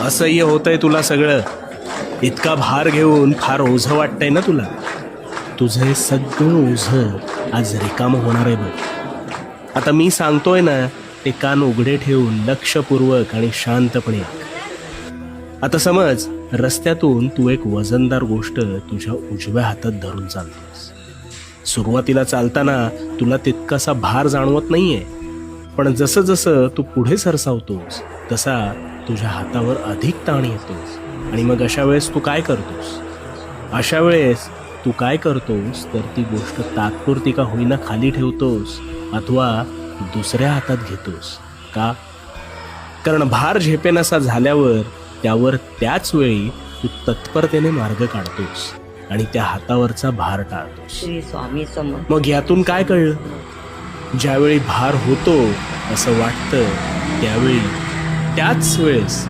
असह्य होतंय तुला सगळं. इतका भार घेऊन फार ओझं वाटतंय ना तुला. तुझं हे सगळं ओझं आज रिकामं होणार आहे बघ. आता मी सांगतोय ना ते कान उघडे ठेवून लक्षपूर्वक आणि शांतपणे ऐक. आता समज रस्त्यातून तू एक वजनदार गोष्ट तुझ्या उजव्या हातात धरून चालतोस. सुरुवातीला चालताना तुला तितकासा भार जाणवत नाहीये, पण जसं जसं तू पुढे सरसावतोस तसा तुझ्या हातावर अधिक ताण येतो. आणि मग अशा वेळेस तू काय करतोस तर ती गोष्ट तात्पुरती का होईना खाली ठेवतोस अथवा दुसऱ्या हातात घेतोस. का? कारण भार झेपेनासा झाल्यावर त्यावर त्याच वेळी तू तत्परतेने मार्ग काढतोस आणि त्या हातावरचा भार टाळतोस. श्री स्वामी समर्थ. मग यातून काय कळलं? ज्यावेळी भार होतो असं वाटतं त्यावेळी त्याच वेळेस